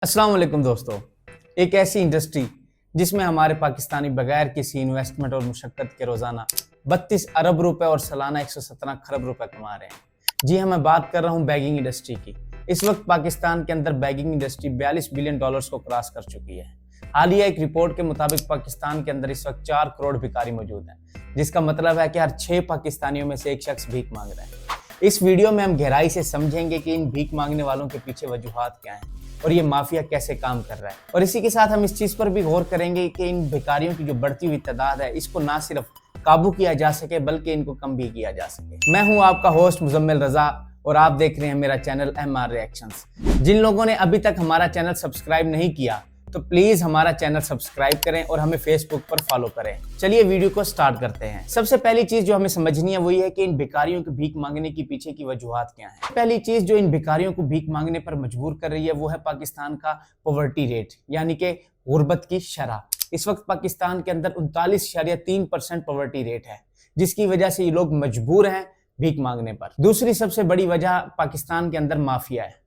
अस्सलाम वालेकुम दोस्तों। एक ऐसी इंडस्ट्री जिसमें हमारे पाकिस्तानी बगैर किसी इन्वेस्टमेंट और मुशक्कत के रोज़ाना 32 अरब रुपए और सालाना 117 खरब रुपए कमा रहे हैं। जी हाँ, मैं बात कर रहा हूँ बैगिंग इंडस्ट्री की। इस वक्त पाकिस्तान के अंदर बैगिंग इंडस्ट्री 42 बिलियन डॉलर्स को क्रॉस कर चुकी है। हालिया एक रिपोर्ट के मुताबिक पाकिस्तान के अंदर इस वक्त 4 करोड़ भिखारी मौजूद हैं, जिसका मतलब है कि हर 6 पाकिस्तानियों में से एक शख्स भीख मांग रहा है। इस वीडियो में हम गहराई से समझेंगे कि इन भीख मांगने वालों के पीछे वजूहात क्या हैं और ये माफिया कैसे काम कर रहा है। और इसी के साथ हम इस चीज पर भी गौर करेंगे कि इन भिखारियों की जो बढ़ती हुई तादाद है, इसको ना सिर्फ काबू किया जा सके बल्कि इनको कम भी किया जा सके। मैं हूं आपका होस्ट मुजम्मिल रजा और आप देख रहे हैं मेरा चैनल MR रिएक्शंस। जिन लोगों ने अभी तक हमारा चैनल सब्सक्राइब नहीं किया तो प्लीज हमारा चैनल सब्सक्राइब करें और हमें फेसबुक पर फॉलो करें। चलिए वीडियो को स्टार्ट करते हैं। सबसे पहली चीज जो हमें समझनी है वो ये है कि इन भिखारियों को भीख मांगने की पीछे की वजूहात क्या हैं। पहली चीज जो इन भिखारियों को भीख मांगने पर मजबूर कर रही है वो है पाकिस्तान का पॉवर्टी रेट, यानी कि गुर्बत की शरह। इस वक्त पाकिस्तान के अंदर 39.3% पॉवर्टी रेट है, जिसकी वजह से ये लोग मजबूर हैं भीख मांगने पर। दूसरी सबसे बड़ी वजह पाकिस्तान के अंदर माफिया है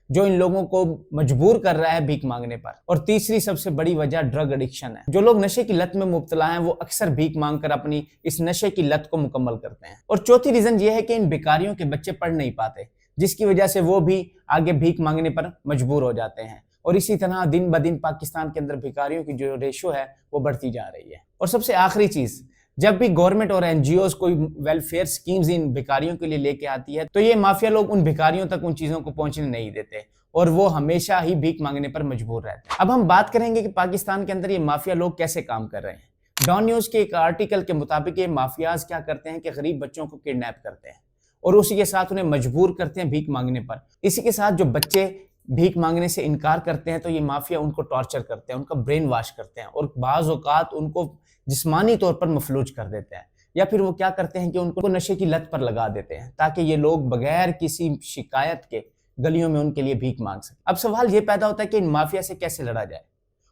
जो इन लोगों को मजबूर कर रहा है भीख मांगने पर। और तीसरी सबसे बड़ी वजह ड्रग एडिक्शन है। जो लोग नशे की लत में मुब्तला हैं वो अक्सर भीख मांगकर अपनी इस नशे की लत को मुकम्मल करते हैं। और चौथी रीजन ये है कि इन भिखारियों के बच्चे पढ़ नहीं पाते, जिसकी वजह से वो भी आगे भीख मांगने पर मजबूर हो जाते हैं। और इसी तरह दिन ब दिन पाकिस्तान के अंदर भिखारियों की जो रेशो है वो बढ़ती जा रही है। और सबसे आखिरी चीज, जब भी गवर्नमेंट और NGOs कोई वेलफेयर स्कीम्स इन भिखारियों के लिए लेके आती है तो ये माफिया लोग उन भिखारियों तक उन चीजों को पहुंचने नहीं देते और वो हमेशा ही भीख मांगने पर मजबूर रहते हैं। अब हम बात करेंगे कि पाकिस्तान के अंदर ये माफिया लोग कैसे काम कर रहे हैं। डॉन न्यूज के एक आर्टिकल के मुताबिक ये माफियाज क्या करते हैं कि गरीब बच्चों को किडनैप करते हैं और उसी के साथ उन्हें मजबूर करते हैं भीख मांगने पर। इसी के साथ जो बच्चे भीख मांगने से इनकार करते हैं तो ये माफिया उनको टॉर्चर करते हैं, उनका ब्रेन वॉश करते हैं और बाज़ औक़ात उनको जिस्मानी तौर पर मफलूज कर देते हैं। या फिर वो क्या करते हैं कि उनको नशे की लत पर लगा देते हैं ताकि ये लोग बगैर किसी शिकायत के गलियों में उनके लिए भीख मांग सके। अब सवाल ये पैदा होता है कि इन माफिया से कैसे लड़ा जाए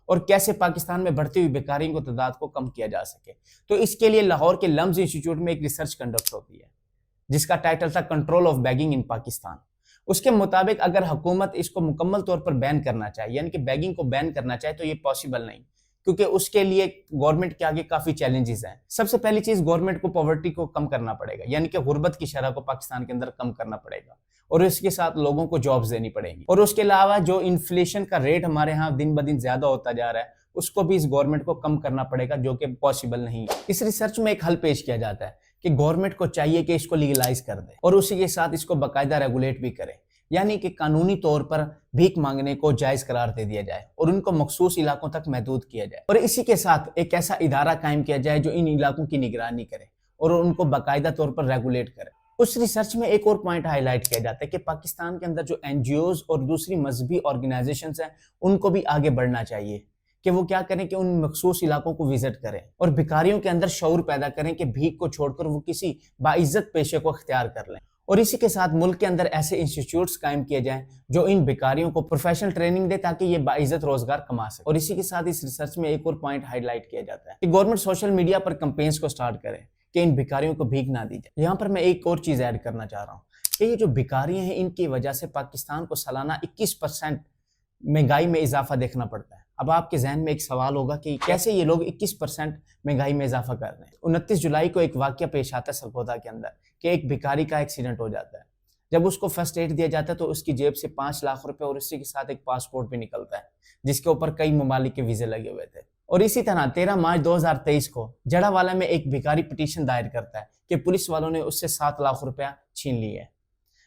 और कैसे पाकिस्तान में बढ़ती हुई बेकारियों को तादाद को कम किया जा सके। तो इसके लिए लाहौर के लम्स इंस्टीट्यूट में एक रिसर्च कंडक्ट होती है जिसका टाइटल था कंट्रोल ऑफ बैगिंग इन पाकिस्तान। उसके मुताबिक अगर हुकूमत इसको मुकम्मल तौर पर बैन करना चाहे, यानी कि बैगिंग को बैन करना चाहे, तो ये पॉसिबल नहीं, क्योंकि उसके लिए गवर्नमेंट के आगे काफी चैलेंजेस हैं। सबसे पहली चीज, गवर्नमेंट को पॉवर्टी को कम करना पड़ेगा, यानी कि गुर्बत की शरह को पाकिस्तान के अंदर कम करना पड़ेगा और इसके साथ लोगों को जॉब्स देनी पड़ेगी। और उसके अलावा जो इन्फ्लेशन का रेट हमारे यहाँ दिन ब दिन ज्यादा होता जा रहा है उसको भी इस गवर्नमेंट को कम करना पड़ेगा, जो कि पॉसिबल नहीं है। इस रिसर्च में एक हल पेश किया जाता है कि गवर्नमेंट को चाहिए कि इसको लीगलाइज कर दे और उसी के साथ इसको बाकायदा रेगुलेट भी करे, यानी कि कानूनी तौर पर भीख मांगने को जायज करार दे दिया जाए और उनको मखसूस इलाकों तक महदूद किया जाए। और इसी के साथ एक ऐसा इदारा कायम किया जाए जो इन इलाकों की निगरानी करे और उनको बाकायदा तौर पर रेगुलेट करे। उस रिसर्च में एक और पॉइंट हाईलाइट किया जाता है कि पाकिस्तान के अंदर जो NGOs और दूसरी मजहबी ऑर्गेनाइजेशंस हैं उनको भी आगे बढ़ना चाहिए कि वो क्या करें कि उन मखसूस इलाकों को विजिट करें और भिखारियों के अंदर शऊर पैदा करें कि भीख को छोड़कर वो किसी बाइज्जत पेशे को इख्तियार कर लें। और इसी के साथ मुल्क के अंदर ऐसे इंस्टीट्यूट्स कायम किए जाएं जो इन भिखारियों को प्रोफेशनल ट्रेनिंग दे ताकि ये बाइज्जत रोजगार कमा सके। और इसी के साथ इस रिसर्च में एक और पॉइंट हाईलाइट किया जाता है कि गवर्नमेंट सोशल मीडिया पर कैंपेन्स को स्टार्ट करे कि इन भिखारियों को भीख ना दी जाए। यहाँ पर मैं एक और चीज ऐड करना चाह रहा हूँ कि ये जो भिखारी हैं इनकी वजह से पाकिस्तान को सालाना 21% महंगाई में इजाफा देखना पड़ता है। अब आपके जहन में एक सवाल होगा कि कैसे ये लोग 21% महंगाई में इजाफा कर रहे हैं। 29 जुलाई को एक वाकया पेश आता है सरगोदा के अंदर कि एक भिखारी का एक्सीडेंट हो जाता है। जब उसको फर्स्ट एड दिया जाता है तो उसकी जेब से 5 लाख रुपए और इसी के साथ एक पासपोर्ट भी निकलता है जिसके ऊपर कई ममालिक के वीजे लगे हुए थे। और इसी तरह 13 मार्च 2023 को जड़ावाला में एक भिखारी पिटीशन दायर करता है कि पुलिस वालों ने उससे 7 लाख रुपया छीन लिए।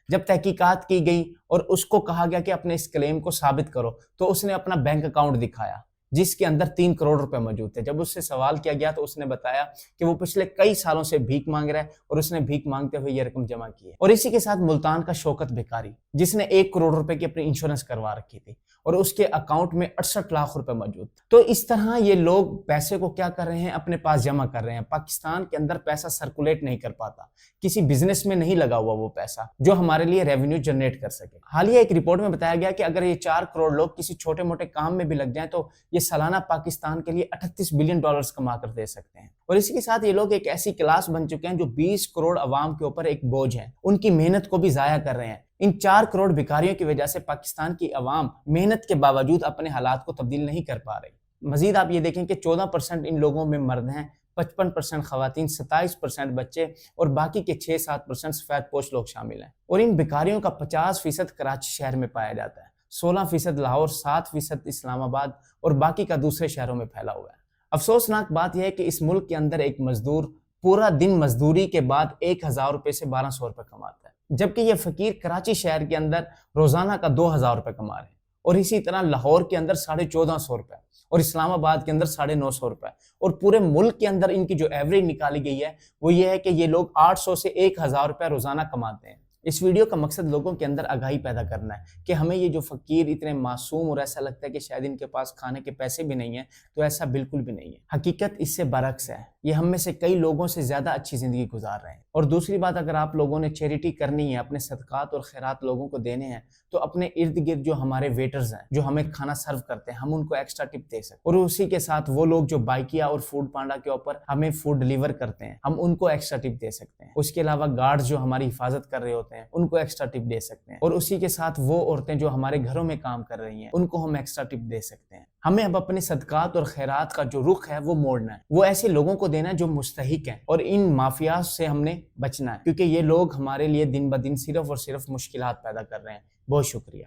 जब तहकीकात की गई और उसको कहा गया कि अपने इस क्लेम को साबित करो तो उसने अपना बैंक अकाउंट दिखाया जिसके अंदर 3 करोड़ रुपए मौजूद थे। जब उससे सवाल किया गया तो उसने बताया कि वो पिछले कई सालों से भीख मांग रहा है और उसने भीख मांगते हुए ये रकम जमा की है। और इसी के साथ मुल्तान का शौकत भिखारी जिसने 1 करोड़ रुपए की अपनी इंश्योरेंस करवा रखी थी और उसके अकाउंट में 68 लाख रुपए मौजूद। तो इस तरह ये लोग पैसे को क्या कर रहे हैं, अपने पास जमा कर रहे हैं। पाकिस्तान के अंदर पैसा सर्कुलेट नहीं कर पाता, किसी बिजनेस में नहीं लगा हुआ वो पैसा जो हमारे लिए रेवेन्यू जनरेट कर सके। हालिया एक रिपोर्ट में बताया गया कि अगर ये 4 करोड़ लोग किसी छोटे मोटे काम में भी लग जाएं तो ये सालाना पाकिस्तान के लिए 38 बिलियन डॉलर्स कमा कर दे सकते हैं। और इसी के साथ ये लोग एक ऐसी क्लास बन चुके हैं जो 20 करोड़ अवाम के ऊपर एक बोझ है, उनकी मेहनत को भी जाया कर रहे हैं। इन 4 करोड़ भिखारियों की वजह से पाकिस्तान की आवाम मेहनत के बावजूद अपने हालात को तब्दील नहीं कर पा रही। मजीद आप ये देखें कि 14% इन लोगों में मर्द हैं, 55% खवातीन, 27% बच्चे और बाकी के 6-7% सफेदपोश लोग शामिल हैं। और इन भिखारियों का 50% कराची शहर में पाया जाता है, 16% लाहौर, 7% इस्लामाबाद और बाकी का दूसरे शहरों में फैला हुआ है। अफसोसनाक बात यह है कि इस मुल्क के अंदर एक मजदूर पूरा दिन मजदूरी के बाद 1000 रुपये से 1200 रुपये कमाता है, जबकि ये फकीर कराची शहर के अंदर रोजाना का 2000 रुपये कमा रहे हैं। और इसी तरह लाहौर के अंदर 1450 रुपये और इस्लामाबाद के अंदर 950 रुपये। और पूरे मुल्क के अंदर इनकी जो एवरेज निकाली गई है वो ये है कि ये लोग 800 से 1000 रुपये रोजाना कमाते हैं। इस वीडियो का मकसद लोगों के अंदर आगाही पैदा करना है कि हमें ये जो फकीर इतने मासूम और ऐसा लगता है कि शायद इनके पास खाने के पैसे भी नहीं है, तो ऐसा बिल्कुल भी नहीं है। हकीकत इससे बरक्स है, ये हम में से कई लोगों से ज्यादा अच्छी जिंदगी गुजार रहे हैं। और दूसरी बात, अगर आप लोगों ने चैरिटी करनी है, अपने सदकात और खैरात लोगों को देने हैं, तो अपने इर्द गिर्द जो हमारे वेटर्स हैं, जो हमें खाना सर्व करते हैं, हम उनको एक्स्ट्रा टिप दे सकते हैं। और उसी के साथ वो लोग जो बाइकिया और फूड पांडा के ऊपर हमें फूड डिलीवर करते हैं, हम उनको एक्स्ट्रा टिप दे सकते हैं। उसके अलावा गार्ड्स जो हमारी हिफाजत कर रहे होते हैं, उनको एक्स्ट्रा टिप दे सकते हैं। और उसी के साथ वो औरतें जो हमारे घरों में काम कर रही हैं, उनको हम एक्स्ट्रा टिप दे सकते हैं। हमें अब अपने सदकात और खैरात का जो रुख है वो मोड़ना है, वो ऐसे लोगों को देना है जो मुस्तहिक हैं। और इन माफिया से हमने बचना है, क्योंकि ये लोग हमारे लिए दिन ब दिन सिर्फ और सिर्फ मुश्किलात पैदा कर रहे हैं। बहुत शुक्रिया।